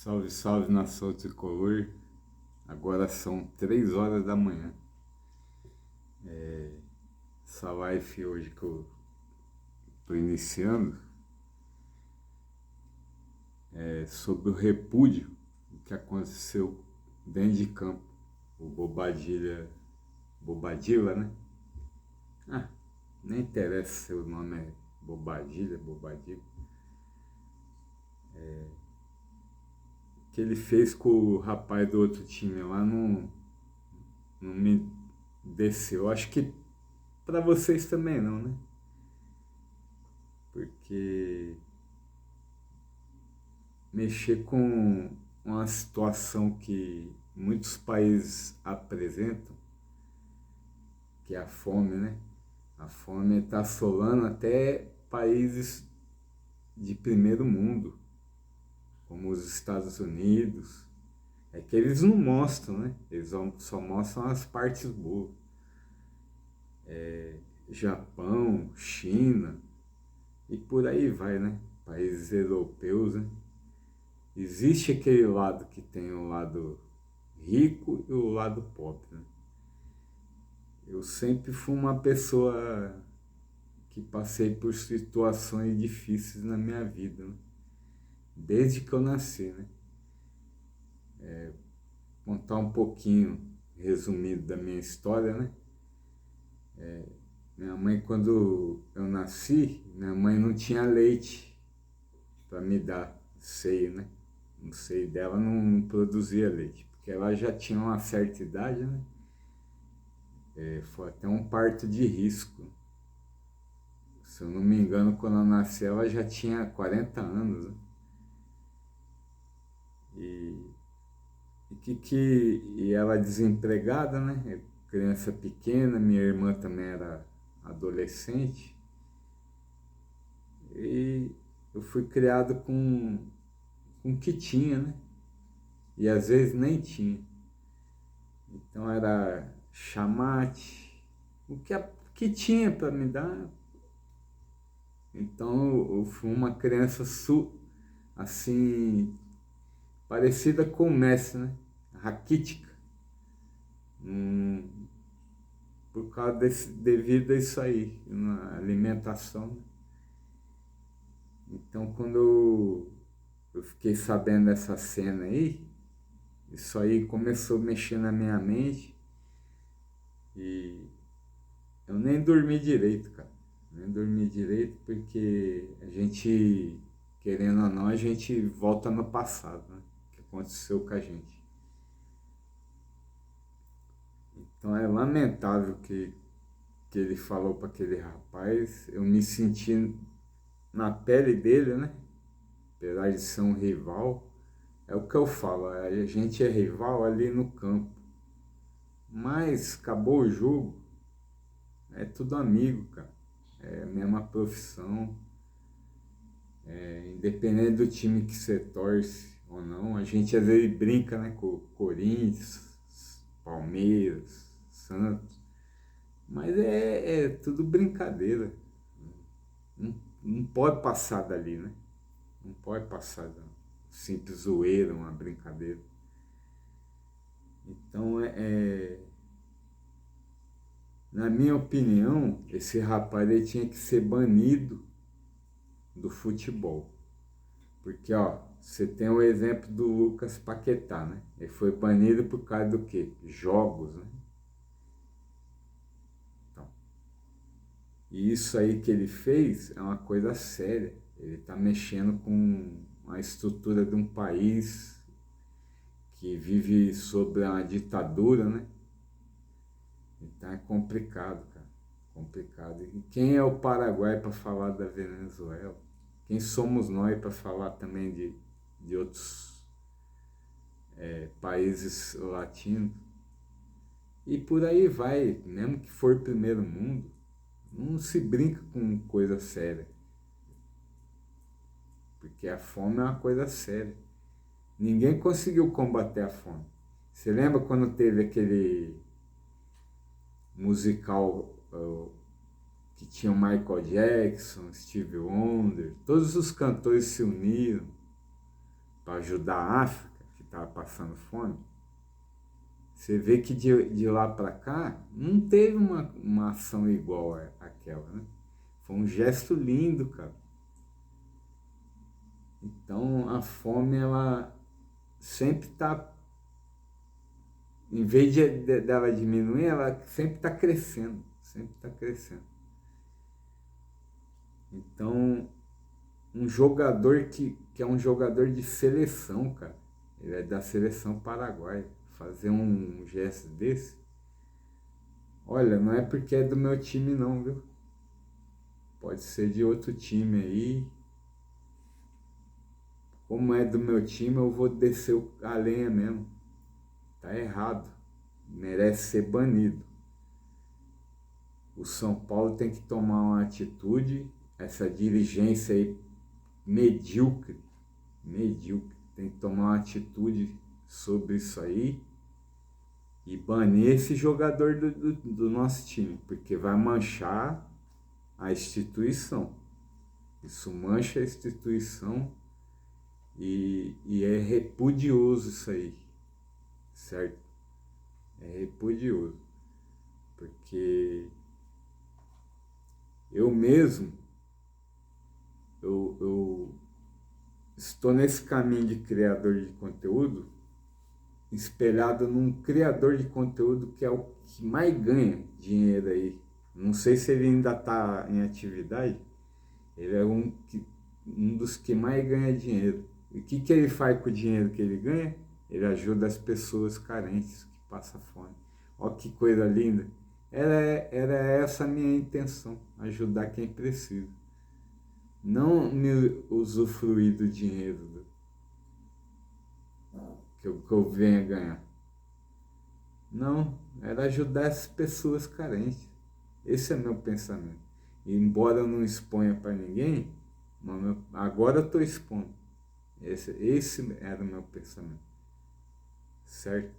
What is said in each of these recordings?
Salve, salve, nação tricolor. Agora são 3 horas da manhã. Essa live hoje que eu estou iniciando é sobre o repúdio que aconteceu dentro de campo. O Bobadilla, né? Ah, nem interessa se o nome é Bobadilla. Que ele fez com o rapaz do outro time lá não me desceu. Acho que pra vocês também não, né? Porque mexer com uma situação que muitos países apresentam, que é a fome, né? A fome está assolando até países de primeiro mundo, como os Estados Unidos. É que eles não mostram, né? Eles só mostram as partes boas. Japão, China e por aí vai, né? Países europeus, né? Existe aquele lado que tem o lado rico e o lado pobre, né? Eu sempre fui uma pessoa que passei por situações difíceis na minha vida, né? Desde que eu nasci, né? Contar um pouquinho resumido da minha história, né? Minha mãe, quando eu nasci, minha mãe não tinha leite para me dar seio, né? No seio dela não produzia leite, porque ela já tinha uma certa idade, né? Foi até um parto de risco. Se eu não me engano, quando eu nasci, ela já tinha 40 anos, né? E, e ela desempregada, né? Criança pequena, minha irmã também era adolescente. E eu fui criado com o que tinha, né? E às vezes nem tinha. Então era chamate, o que tinha para me dar. Então eu fui uma criança assim, parecida com o Messi, né? Raquítica. Hum, devido a isso aí, na alimentação, né? Então quando eu fiquei sabendo dessa cena aí, isso aí começou a mexer na minha mente e eu nem dormi direito, cara. Nem dormi direito porque a gente, querendo ou não, a gente volta no passado, né? O que aconteceu com a gente. Então é lamentável que ele falou para aquele rapaz. Eu me senti na pele dele, né? Apesar de ser um rival. É o que eu falo, a gente é rival ali no campo. Mas acabou o jogo, é tudo amigo, cara. É a mesma profissão. Independente do time que você torce ou não, a gente às vezes brinca, né, com o Corinthians, Palmeiras, Santos, mas é tudo brincadeira. Não, não pode passar dali, né? Não pode passar da simples zoeira, uma brincadeira. Então na minha opinião, esse rapaz ele tinha que ser banido do futebol. Porque, ó, você tem o exemplo do Lucas Paquetá, né? Ele foi banido por causa do quê? Jogos, né? Então, e isso aí que ele fez é uma coisa séria. Ele está mexendo com a estrutura de um país que vive sob uma ditadura, né? Então é complicado, cara. Complicado. E quem é o Paraguai para falar da Venezuela? Quem somos nós para falar também de outros países latinos? E por aí vai, mesmo que for primeiro mundo, não se brinca com coisa séria. Porque a fome é uma coisa séria. Ninguém conseguiu combater a fome. Você lembra quando teve aquele musical que tinha o Michael Jackson, Stevie Wonder, todos os cantores se uniram para ajudar a África, que estava passando fome. Você vê que de lá para cá não teve uma ação igual àquela, né? Foi um gesto lindo, cara. Então a fome, ela sempre está, em vez dela diminuir, ela sempre está crescendo, sempre está crescendo. Então, um jogador que é um jogador de seleção, cara, ele é da seleção paraguaia, fazer um gesto desse, olha, não é porque é do meu time não, viu? Pode ser de outro time aí. Como é do meu time, eu vou descer a lenha mesmo. Tá errado. Merece ser banido. O São Paulo tem que tomar uma atitude, essa dirigência aí medíocre, tem que tomar uma atitude sobre isso aí e banir esse jogador do nosso time, porque vai manchar a instituição. Isso mancha a instituição e é repudioso isso aí, certo? É repudioso, porque eu mesmo, eu estou nesse caminho de criador de conteúdo, espelhado num criador de conteúdo que é o que mais ganha dinheiro aí. Não sei se ele ainda está em atividade, ele é um dos que mais ganha dinheiro. E o que ele faz com o dinheiro que ele ganha? Ele ajuda as pessoas carentes que passam fome. Olha que coisa linda. Era essa a minha intenção, ajudar quem precisa. Não me usufruir do dinheiro que eu venha ganhar. Não, era ajudar as pessoas carentes. Esse é meu pensamento. E, embora eu não exponha para ninguém, agora eu estou expondo. Esse era o meu pensamento. Certo?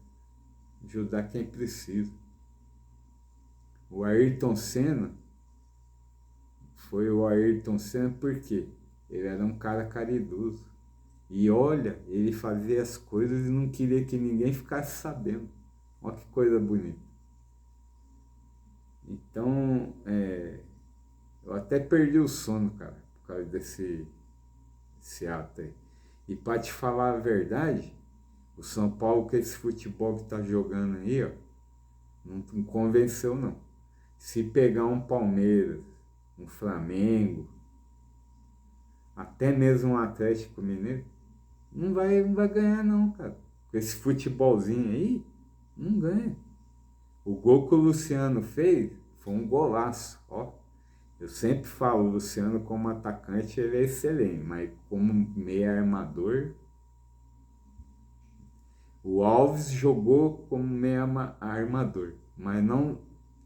Ajudar quem precisa. O Ayrton Senna foi o Ayrton Senna porque ele era um cara caridoso. E olha, ele fazia as coisas e não queria que ninguém ficasse sabendo. Olha que coisa bonita. Então, eu até perdi o sono, cara, por causa desse ato aí. E para te falar a verdade, o São Paulo com esse futebol que tá jogando aí, ó, não convenceu não. Se pegar um Palmeiras, um Flamengo, até mesmo um Atlético Mineiro, não vai ganhar não, cara. Com esse futebolzinho aí, não ganha. O gol que o Luciano fez foi um golaço, ó. Eu sempre falo, o Luciano como atacante ele é excelente, mas como meio armador, o Alves jogou como meio armador, mas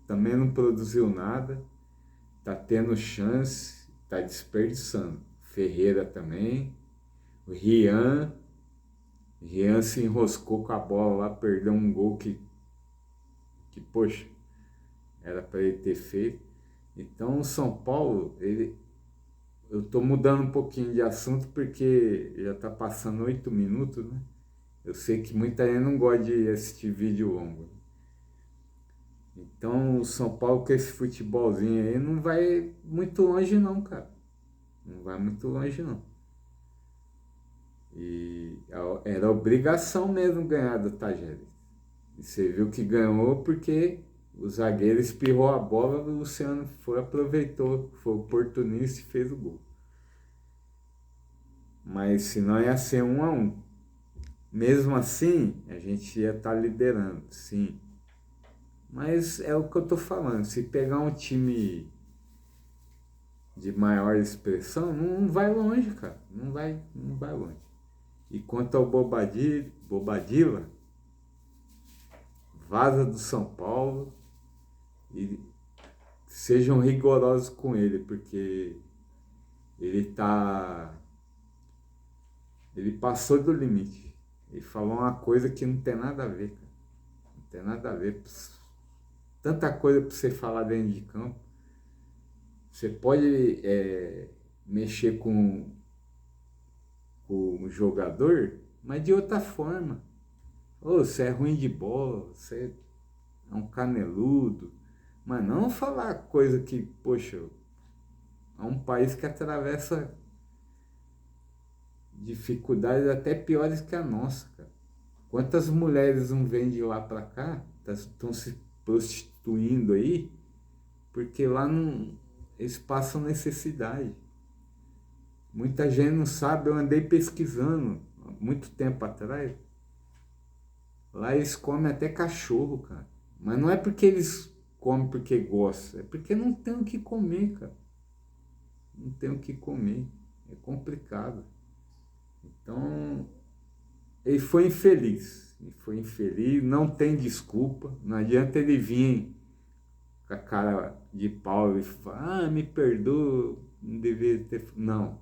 também não produziu nada, tá tendo chance, tá desperdiçando. Ferreira também, o Rian se enroscou com a bola lá, perdeu um gol que poxa, era para ele ter feito. Então o São Paulo, eu estou mudando um pouquinho de assunto porque já está passando 8 minutos, né? Eu sei que muita gente não gosta de assistir vídeo longo. Então o São Paulo com esse futebolzinho aí não vai muito longe não, cara. Não vai muito longe não. E era obrigação mesmo ganhar do Tajeres. E você viu que ganhou porque o zagueiro espirrou a bola, o Luciano aproveitou, foi oportunista e fez o gol. Mas senão ia ser 1-1. Mesmo assim, a gente ia estar liderando, sim. Mas é o que eu estou falando, se pegar um time de maior expressão, não vai longe, cara. Não vai longe. E quanto ao Bobadilla, vaza do São Paulo e sejam rigorosos com ele, porque ele passou do limite. Ele falou uma coisa que não tem nada a ver, cara. Não tem nada a ver. Tanta coisa para você falar dentro de campo. Você pode mexer com com o jogador, mas de outra forma. Ô, você é ruim de bola, você é um caneludo. Mas não falar coisa que, poxa, é um país que atravessa dificuldades até piores que a nossa, cara. Quantas mulheres não vêm de lá pra cá, estão se prostituindo aí, porque lá não, eles passam necessidade. Muita gente não sabe, eu andei pesquisando há muito tempo atrás. Lá eles comem até cachorro, cara. Mas não é porque eles comem porque gostam, é porque não tem o que comer, cara. Não tem o que comer. É complicado. Então, ele foi infeliz. Ele foi infeliz, não tem desculpa. Não adianta ele vir com a cara de pau e falar, me perdoa, não deveria ter. Não.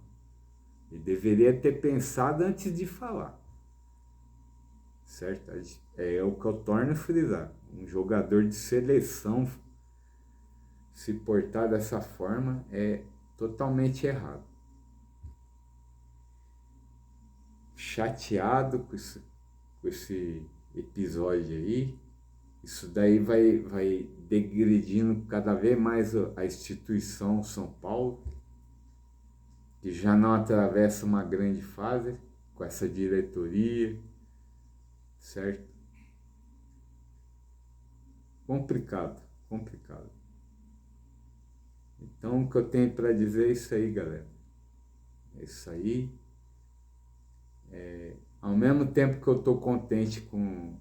Ele deveria ter pensado antes de falar. Certo? É o que eu torno a frisar. Um jogador de seleção se portar dessa forma é totalmente errado. Chateado com esse episódio aí. Isso daí vai degredindo cada vez mais a instituição São Paulo, que já não atravessa uma grande fase com essa diretoria, certo? Complicado, complicado. Então o que eu tenho para dizer é isso aí, galera. É isso aí. Ao mesmo tempo que eu estou contente com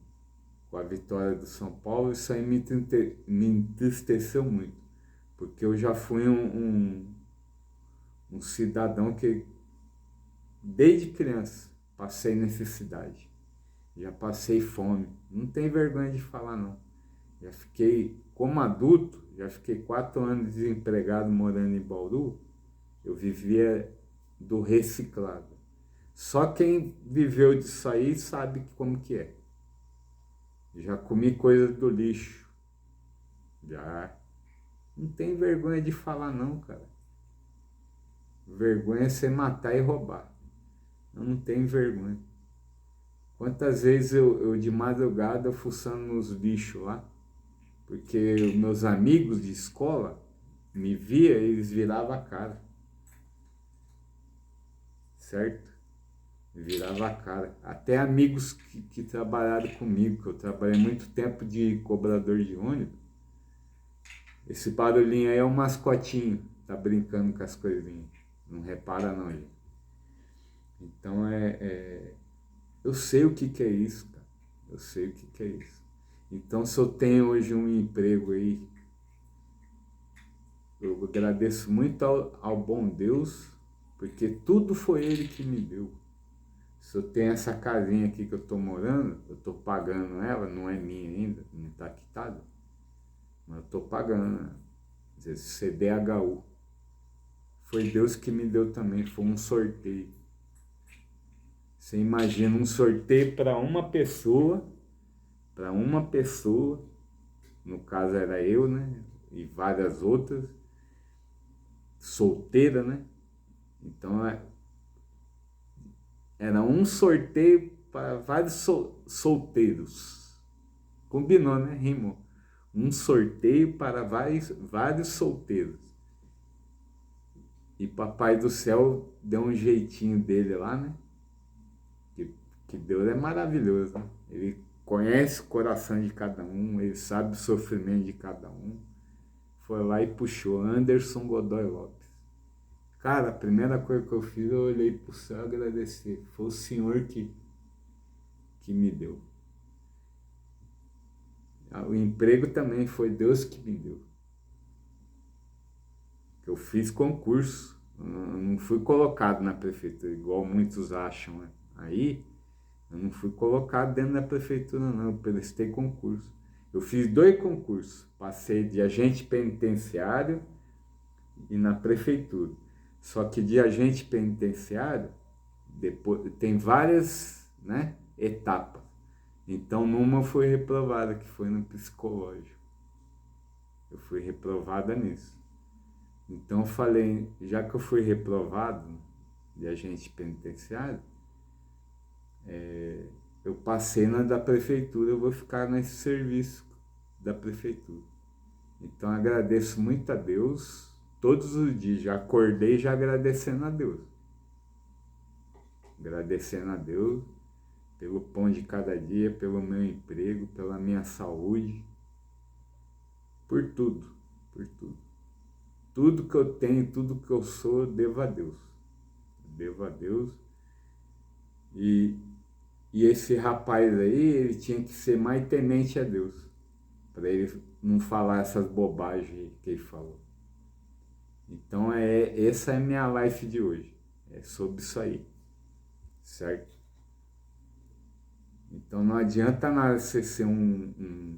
a vitória do São Paulo, isso aí me entristeceu muito. Porque eu já fui um cidadão que, desde criança, passei necessidade. Já passei fome. Não tem vergonha de falar, não. Já fiquei, como adulto, já fiquei 4 anos desempregado morando em Bauru. Eu vivia do reciclado. Só quem viveu disso aí sabe como que é. Já comi coisa do lixo. Já. Não tem vergonha de falar não, cara. Vergonha é você matar e roubar. Eu não tenho vergonha. Quantas vezes eu de madrugada fuçando nos lixos lá, porque meus amigos de escola me via e eles viravam a cara. Certo? Virava a cara. Até amigos que trabalharam comigo, que eu trabalhei muito tempo de cobrador de ônibus. Esse barulhinho aí é um mascotinho, tá brincando com as coisinhas. Não repara não, gente. Então eu sei o que é isso, cara. Eu sei o que é isso. Então se eu tenho hoje um emprego aí, eu agradeço muito ao bom Deus, porque tudo foi Ele que me deu. Se eu tenho essa casinha aqui que eu estou morando, eu estou pagando ela, não é minha ainda, não está quitada, mas eu estou pagando, né? CDHU. Foi Deus que me deu também, foi um sorteio. Você imagina um sorteio para uma pessoa, no caso era eu, né? E várias outras, solteira, né? Então era um sorteio para vários solteiros. Combinou, né? Rimou. Um sorteio para vários solteiros. E Papai do Céu deu um jeitinho dele lá, né? Que Deus é maravilhoso, né? Ele conhece o coração de cada um, ele sabe o sofrimento de cada um. Foi lá e puxou Anderson Godoy Lopes. Cara, a primeira coisa que eu fiz, eu olhei pro céu e agradeci. Foi o Senhor que me deu. O emprego também foi Deus que me deu. Eu fiz concurso, eu não fui colocado na prefeitura, igual muitos acham, né? Aí, eu não fui colocado dentro da prefeitura, não, eu prestei concurso. Eu fiz 2 concursos, passei de agente penitenciário e na prefeitura. Só que de agente penitenciário, depois, tem várias, né, etapas. Então, numa eu fui reprovada, que foi no psicológico. Eu fui reprovada nisso. Então eu falei, já que eu fui reprovado de agente penitenciário, eu passei na da prefeitura, eu vou ficar nesse serviço da prefeitura. Então agradeço muito a Deus, todos os dias, já acordei já agradecendo a Deus. Agradecendo a Deus pelo pão de cada dia, pelo meu emprego, pela minha saúde, por tudo, por tudo. Tudo que eu tenho, tudo que eu sou, eu devo a Deus. Devo a Deus. E esse rapaz aí, ele tinha que ser mais temente a Deus, para ele não falar essas bobagens que ele falou. Então essa é a minha live de hoje. É sobre isso aí. Certo? Então não adianta nada você ser um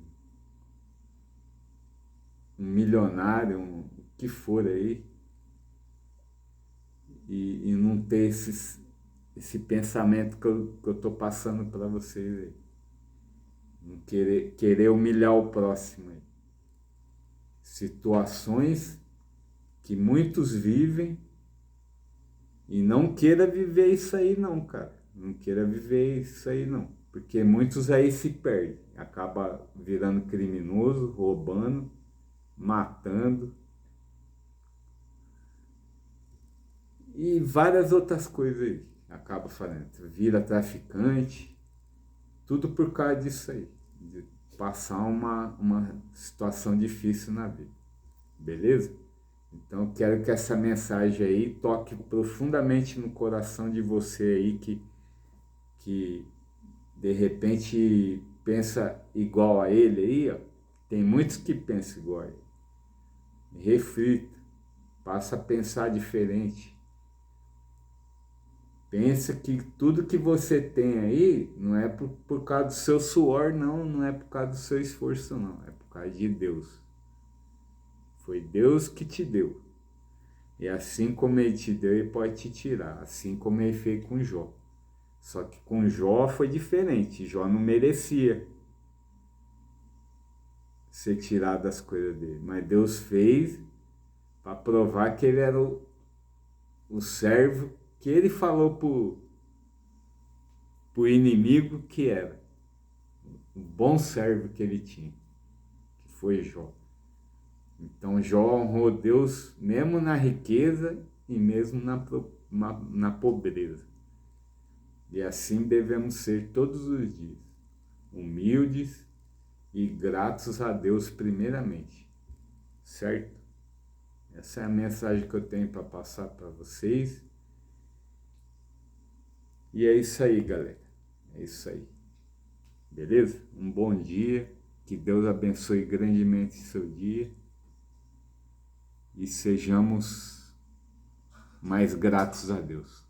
milionário, o que for aí, e não ter esse pensamento que eu tô passando para vocês aí. Não querer humilhar o próximo aí. Situações que muitos vivem e não queira viver isso aí não, cara. Não queira viver isso aí não. Porque muitos aí se perdem. Acaba virando criminoso, roubando, matando. E várias outras coisas aí. Acaba fazendo. Vira traficante. Tudo por causa disso aí. De passar uma situação difícil na vida. Beleza? Então eu quero que essa mensagem aí toque profundamente no coração de você aí que de repente pensa igual a ele aí, ó. Tem muitos que pensam igual a ele. Reflita, passa a pensar diferente. Pensa que tudo que você tem aí não é por causa do seu suor, não é por causa do seu esforço, não. É por causa de Deus. Foi Deus que te deu. E assim como ele te deu, ele pode te tirar. Assim como ele fez com Jó. Só que com Jó foi diferente. Jó não merecia ser tirado das coisas dele. Mas Deus fez para provar que ele era o servo que ele falou pro inimigo que era. O bom servo que ele tinha. Que foi Jó. Então Jó honrou Deus mesmo na riqueza e mesmo na pobreza. E assim devemos ser todos os dias, humildes e gratos a Deus primeiramente, certo? Essa é a mensagem que eu tenho para passar para vocês. E é isso aí, galera. É isso aí. Beleza? Um bom dia. Que Deus abençoe grandemente seu dia. E sejamos mais gratos a Deus.